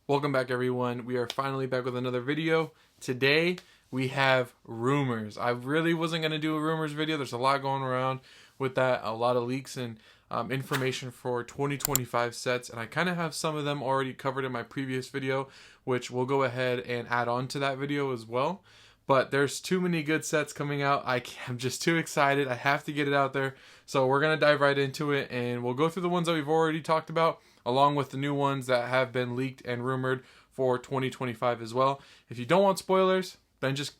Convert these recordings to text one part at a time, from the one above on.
Welcome back, everyone. We are finally back with another video. Today we have rumors. I really wasn't going to do a rumors video. There's a lot going around with that, a lot of leaks and information for 2025 sets, and I kind of have some of them already covered in my previous video, which we'll go ahead and add on to that video as well. But there's too many good sets coming out. I'm just too excited. I have to get it out there. So we're going to dive right into it, and we'll go through the ones that we've already talked about, along with the new ones that have been leaked and rumored for 2025 as well. If you don't want spoilers, then just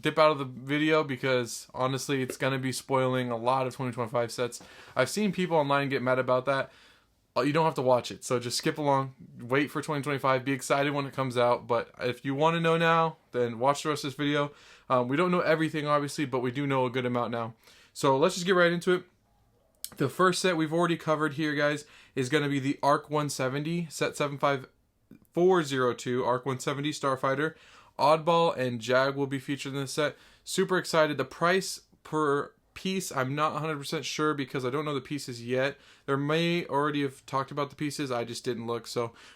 dip out of the video, because honestly, it's going to be spoiling a lot of 2025 sets. I've seen people online get mad about that. You don't have to watch it, so just skip along, wait for 2025, be excited when it comes out. But if you want to know now, then watch the rest of this video. We don't know everything, obviously, but we do know a good amount now. So let's just get right into it. The first set we've already covered here, guys, is going to be the ARC 170, set 75402, ARC 170 Starfighter. Oddball and Jag will be featured in this set. Super excited. The price per piece, I'm not 100% sure because I don't know the pieces yet. There may already have talked about the pieces, I just didn't look.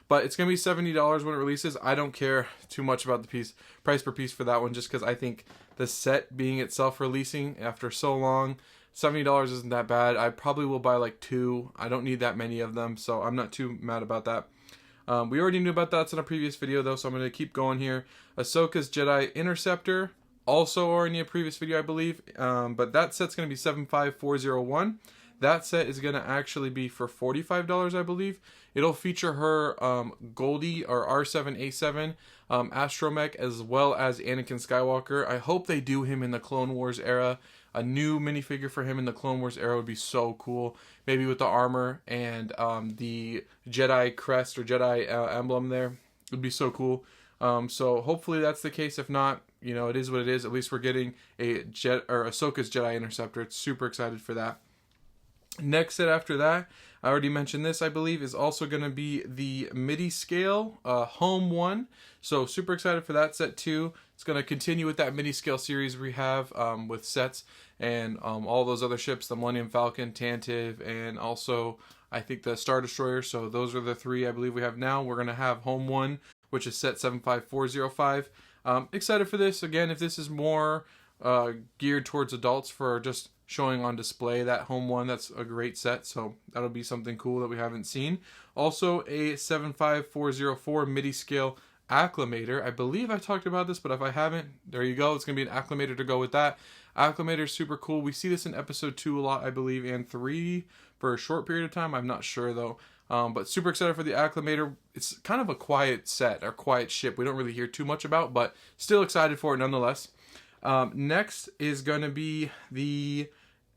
But it's going to be $70 when it releases. I don't care too much about the price per piece for that one, just because I think the set being itself releasing after so long, $70 isn't that bad. I probably will buy like 2. I don't need that many of them, so I'm not too mad about that. We already knew about that in a previous video though, so I'm going to keep going here. Ahsoka's Jedi Interceptor, also already in a previous video, I believe. But that set's going to be 75401. That set is going to actually be for $45, I believe. It'll feature her Goldie or R7A7 astromech, as well as Anakin Skywalker. I hope they do him in the Clone Wars era. A new minifigure for him in the Clone Wars era would be so cool. Maybe with the armor and the Jedi crest or Jedi emblem there. It would be so cool. So hopefully that's the case. If not, you know, it is what it is. At least we're getting Ahsoka's Jedi Interceptor. It's super excited for that. Next set after that, I already mentioned this, I believe, is also going to be the MIDI scale Home 1. So super excited for that set too. It's going to continue with that MIDI scale series we have with sets and all those other ships, the Millennium Falcon, Tantive, and also I think the Star Destroyer. So those are the 3 I believe we have now. We're going to have Home 1, which is set 75405. Excited for this. Again, if this is more geared towards adults for just showing on display, that Home 1, that's a great set, so that'll be something cool that we haven't seen. Also a 75404 MIDI scale Acclimator. I believe I talked about this, but if I haven't, there you go. It's going to be an Acclimator to go with that. Acclimator is super cool. We see this in episode 2 a lot, I believe, and 3 for a short period of time. I'm not sure though. But super excited for the Acclimator. It's kind of a quiet set, or quiet ship. We don't really hear too much about, but still excited for it nonetheless. Next is going to be the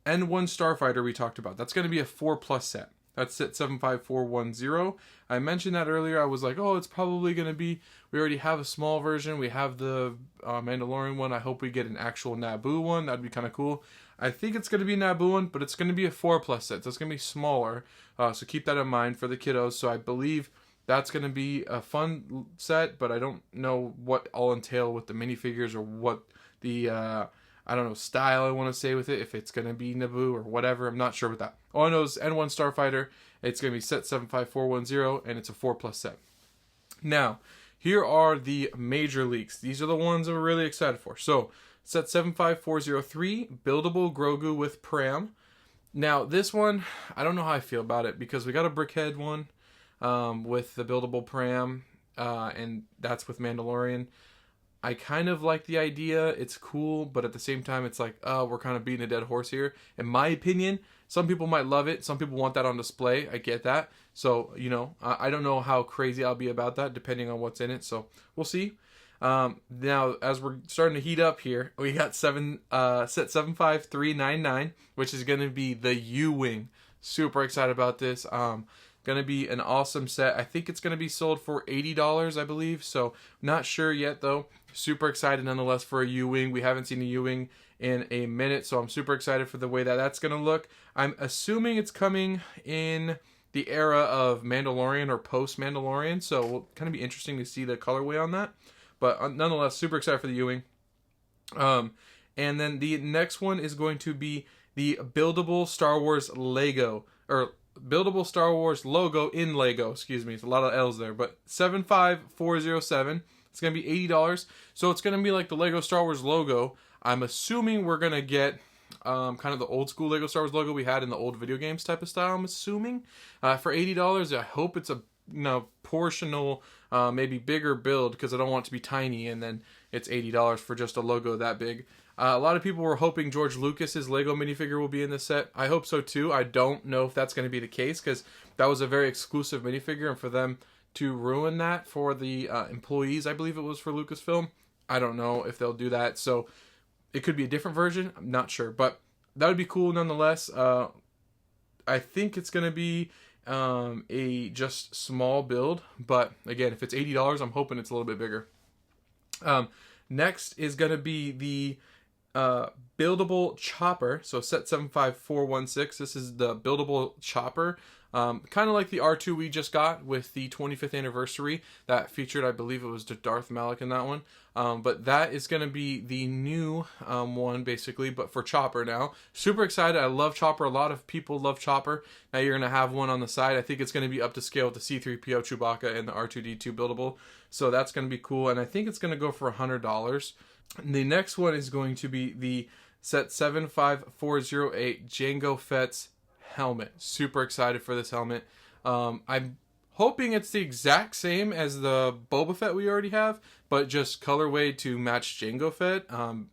N1 Starfighter we talked about. That's going to be a 4+ set. That's set 75410. I mentioned that earlier. I was like, oh, it's probably going to be, we already have a small version. We have the Mandalorian one. I hope we get an actual Naboo one. That'd be kind of cool. I think it's going to be Naboo one, but it's going to be a 4+ set. So it's going to be smaller. So keep that in mind for the kiddos. So I believe that's going to be a fun set, but I don't know what all entail with the minifigures or what the I don't know, style I want to say with it, if it's going to be Naboo or whatever. I'm not sure with that. All I know is N1 Starfighter. It's going to be set 75410, and it's a 4+ set. Now, here are the major leaks. These are the ones that we're really excited for. So, set 75403, buildable Grogu with Pram. Now, this one, I don't know how I feel about it, because we got a Brickhead one with the buildable Pram, and that's with Mandalorian. I kind of like the idea. It's cool, but at the same time, it's like, oh, we're kind of beating a dead horse here. In my opinion, some people might love it. Some people want that on display. I get that. So, you know, I don't know how crazy I'll be about that, depending on what's in it. So, we'll see. Now, as we're starting to heat up here, we got set 75399, which is going to be the U-Wing. Super excited about this. Going to be an awesome set. I think it's going to be sold for $80, I believe. So, not sure yet, though. Super excited nonetheless for a U-Wing. We haven't seen a U-Wing in a minute, so I'm super excited for the way that that's going to look. I'm assuming it's coming in the era of Mandalorian or post-Mandalorian, so it'll kind of be interesting to see the colorway on that. But nonetheless, super excited for the U-Wing. And then the next one is going to be the buildable Star Wars Lego, or buildable Star Wars logo in Lego. Excuse me, it's a lot of L's there, but 75407. It's gonna be $80. So it's gonna be like the Lego Star Wars logo. I'm assuming we're gonna get kind of the old school Lego Star Wars logo we had in the old video games type of style. I'm assuming for $80. I hope it's a portional, maybe bigger build, because I don't want it to be tiny and then it's $80 for just a logo that big. A lot of people were hoping George Lucas's Lego minifigure will be in this set. I hope so too. I don't know if that's going to be the case, because that was a very exclusive minifigure, and for them to ruin that for the employees, I believe it was for Lucasfilm, I don't know if they'll do that. So it could be a different version. I'm not sure, but that would be cool nonetheless. I think it's going to be a just small build, but again, if it's $80, I'm hoping it's a little bit bigger. Next is going to be the buildable chopper. So set 75416. This is the buildable chopper. Kind of like the R2 we just got with the 25th anniversary that featured, I believe it was Darth Malik in that one. But that is going to be the new one, basically, but for Chopper now. Super excited. I love Chopper. A lot of people love Chopper. Now you're going to have one on the side. I think it's going to be up to scale with the C-3PO, Chewbacca, and the R2-D2 buildable. So that's going to be cool. And I think it's going to go for $100. The next one is going to be the set 75408 Jango Fett's helmet. Super excited for this helmet. I'm hoping it's the exact same as the Boba Fett we already have, but just colorway to match Jango Fett.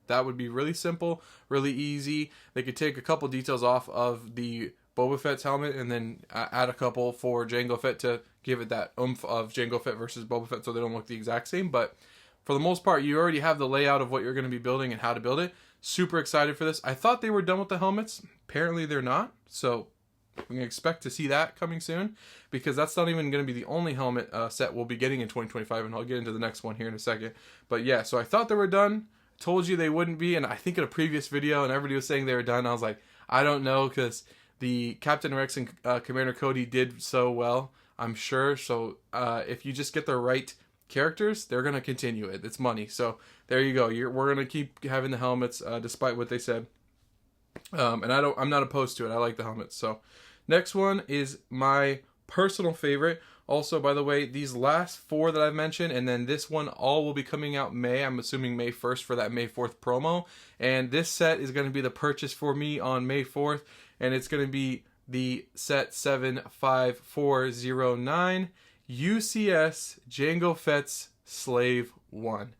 That would be really simple, really easy. They could take a couple details off of the Boba Fett's helmet and then add a couple for Jango Fett to give it that oomph of Jango Fett versus Boba Fett, so they don't look the exact same. But for the most part, you already have the layout of what you're going to be building and how to build it. Super excited for this. I thought they were done with the helmets. Apparently they're not. So I'm going to expect to see that coming soon, because that's not even going to be the only helmet set we'll be getting in 2025, and I'll get into the next one here in a second. But yeah, so I thought they were done. Told you they wouldn't be, and I think in a previous video, and everybody was saying they were done. I was like, I don't know, because the Captain Rex and Commander Cody did so well, I'm sure. So if you just get the right characters, they're going to continue it. It's money. So there you go. We're going to keep having the helmets despite what they said. And I'm not opposed to it. I like the helmets. So next one is my personal favorite. Also, by the way, these last four that I've mentioned, and then this one, all will be coming out May. I'm assuming May 1st for that May 4th promo. And this set is going to be the purchase for me on May 4th. And it's going to be the set 75409 UCS Jango Fett's Slave 1.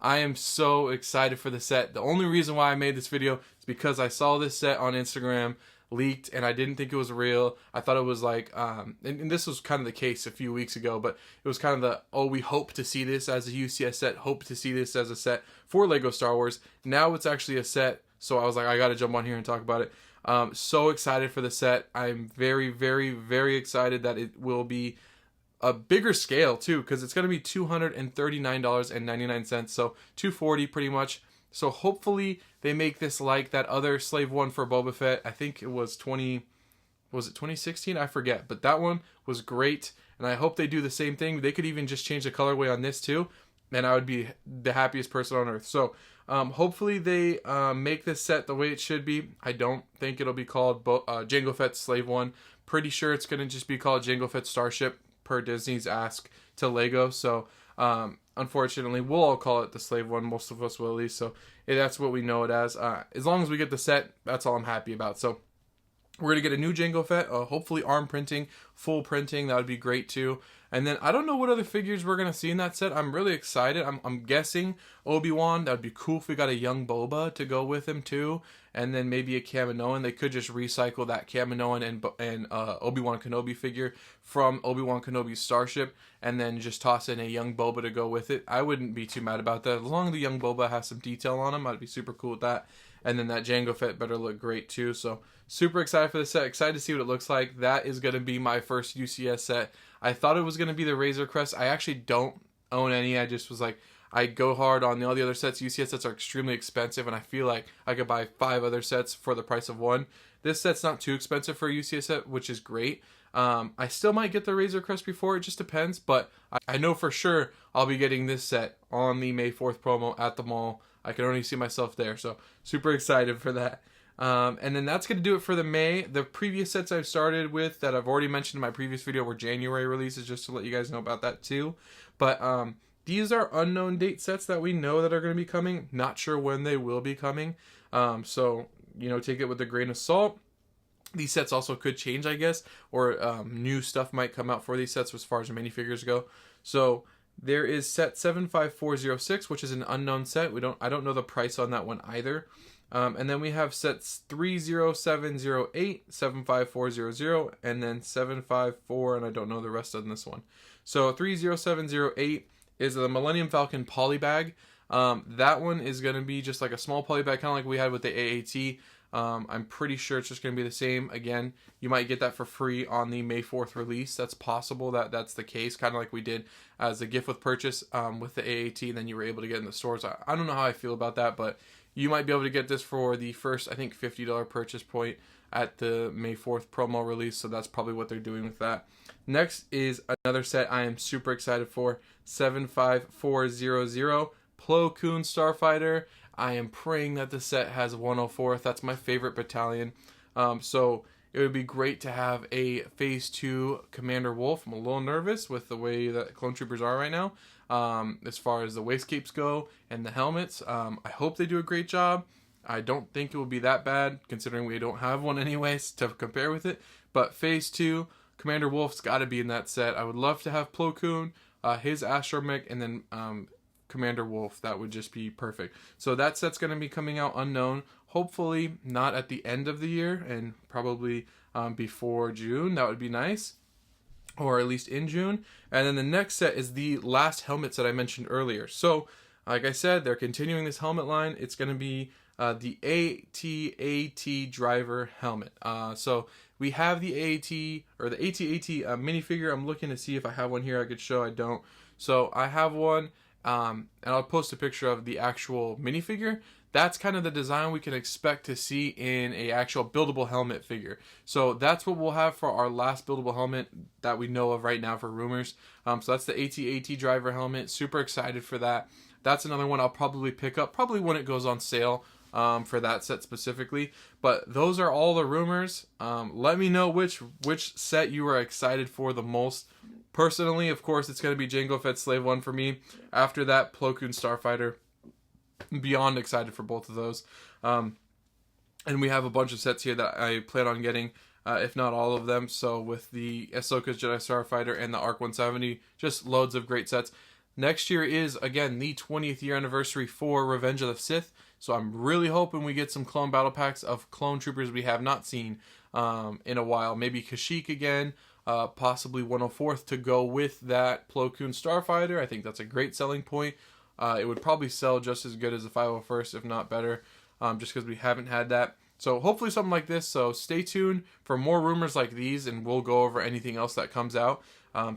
I am so excited for the set. The only reason why I made this video is because I saw this set on Instagram leaked, and I didn't think it was real. I thought it was like, and this was kind of the case a few weeks ago, but it was kind of the, oh, we hope to see this as a UCS set, hope to see this as a set for Lego Star Wars. Now it's actually a set, so I was like, I gotta jump on here and talk about it. So excited for the set. I'm very, very, very excited that it will be a bigger scale too, because it's going to be $239.99, so $240 pretty much. So hopefully they make this like that other Slave one for Boba Fett. I think it was 2016? I forget, but that one was great, and I hope they do the same thing. They could even just change the colorway on this too, and I would be the happiest person on earth. So hopefully they make this set the way it should be. I don't think it'll be called Jango Fett's Slave one. Pretty sure it's going to just be called Jango Fett's Starship, per Disney's ask to Lego. So unfortunately we'll all call it the Slave one, most of us will at least, so that's what we know it as long as we get the set, that's all I'm happy about. So we're gonna get a new Jango Fett, hopefully arm printing, full printing, that would be great too. And then I don't know what other figures we're gonna see in that set. I'm really excited. I'm guessing Obi-Wan. That would be cool if we got a young Boba to go with him too, and then maybe a Kaminoan. They could just recycle that Kaminoan and Obi-Wan Kenobi figure from Obi-Wan Kenobi's Starship, and then just toss in a young Boba to go with it. I wouldn't be too mad about that. As long as the young Boba has some detail on him, I'd be super cool with that. And then that Jango Fett better look great too. So super excited for the set. Excited to see what it looks like. That is going to be my first UCS set. I thought it was going to be the Razor Crest. I actually don't own any. I just was like, I go hard on all the other sets. UCS sets are extremely expensive, and I feel like I could buy 5 other sets for the price of one. This set's not too expensive for a UCS set, which is great. I still might get the Razor Crest before. It just depends, but I know for sure I'll be getting this set on the May 4th promo at the mall. I can only see myself there, so super excited for that. And then that's going to do it for the May. The previous sets I've started with that I've already mentioned in my previous video were January releases, just to let you guys know about that too. But these are unknown date sets that we know that are going to be coming. Not sure when they will be coming. So, you know, take it with a grain of salt. These sets also could change, I guess, or new stuff might come out for these sets as far as minifigures go. So there is set 75406, which is an unknown set. I don't know the price on that one either. And then we have sets 30708, 75400, and then 754, and I don't know the rest on this one. So 30708 is the Millennium Falcon polybag. That one is going to be just like a small polybag, kind of like we had with the AAT. I'm pretty sure it's just going to be the same. Again, you might get that for free on the May 4th release. That's possible that that's the case, kind of like we did as a gift with purchase with the AAT, and then you were able to get in the stores. I don't know how I feel about that, but you might be able to get this for the first, I think, $50 purchase point at the May 4th promo release, so that's probably what they're doing with that. Next is another set I am super excited for, 75400, Plo Koon Starfighter. I am praying that the set has 104th. That's my favorite battalion. So it would be great to have a Phase 2 Commander Wolf. I'm a little nervous with the way that Clone Troopers are right now, as far as the wastegapes go and the helmets. I hope they do a great job. I don't think it will be that bad, considering we don't have one anyways to compare with it. But Phase 2, Commander Wolf's got to be in that set. I would love to have Plo Koon, his astromech, and then Commander Wolf. That would just be perfect. So that set's going to be coming out unknown. Hopefully not at the end of the year, and probably before June. That would be nice. Or at least in June. And then the next set is the last helmets that I mentioned earlier. So, like I said, they're continuing this helmet line. It's going to be the AT-AT driver helmet. So we have the AT, or the AT-AT minifigure. I'm looking to see if I have one here I could show. I don't. So I have one. And I'll post a picture of the actual minifigure. That's kind of the design we can expect to see in a actual buildable helmet figure. So that's what we'll have for our last buildable helmet that we know of right now for rumors. So that's the AT-AT driver helmet. Super excited for that. That's another one I'll probably pick up, probably when it goes on sale for that set specifically. But those are all the rumors. Let me know which set you are excited for the most. Personally, of course, it's going to be Jango Fett Slave 1 for me. After that, Plo Koon Starfighter. Beyond excited for both of those. And we have a bunch of sets here that I plan on getting, if not all of them. So with the Ahsoka's Jedi Starfighter and the ARC 170, just loads of great sets. Next year is, again, the 20th year anniversary for Revenge of the Sith. So I'm really hoping we get some clone battle packs of clone troopers we have not seen in a while. Maybe Kashyyyk again. Possibly 104th to go with that Plo Koon Starfighter. I think that's a great selling point. It would probably sell just as good as the 501st, if not better, just because we haven't had that. So hopefully something like this. So stay tuned for more rumors like these, and we'll go over anything else that comes out.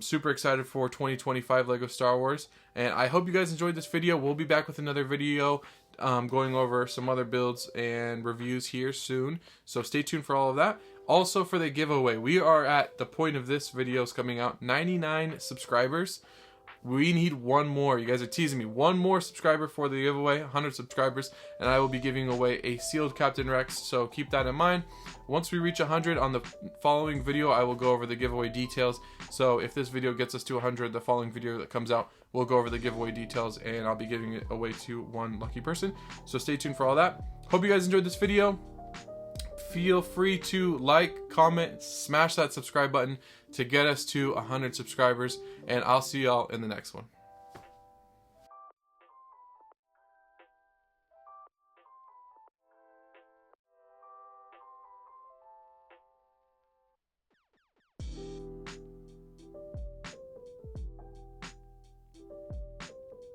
Super excited for 2025 LEGO Star Wars, and I hope you guys enjoyed this video. We'll be back with another video going over some other builds and reviews here soon. So stay tuned for all of that. Also for the giveaway, we are at the point of this video's coming out, 99 subscribers. We need one more. You guys are teasing me. One more subscriber for the giveaway, 100 subscribers, and I will be giving away a sealed Captain Rex, so keep that in mind. Once we reach 100 on the following video, I will go over the giveaway details. So if this video gets us to 100, the following video that comes out, we'll go over the giveaway details, and I'll be giving it away to one lucky person. So stay tuned for all that. Hope you guys enjoyed this video. Feel free to like, comment, smash that subscribe button to get us to 100 subscribers, and I'll see y'all in the next one.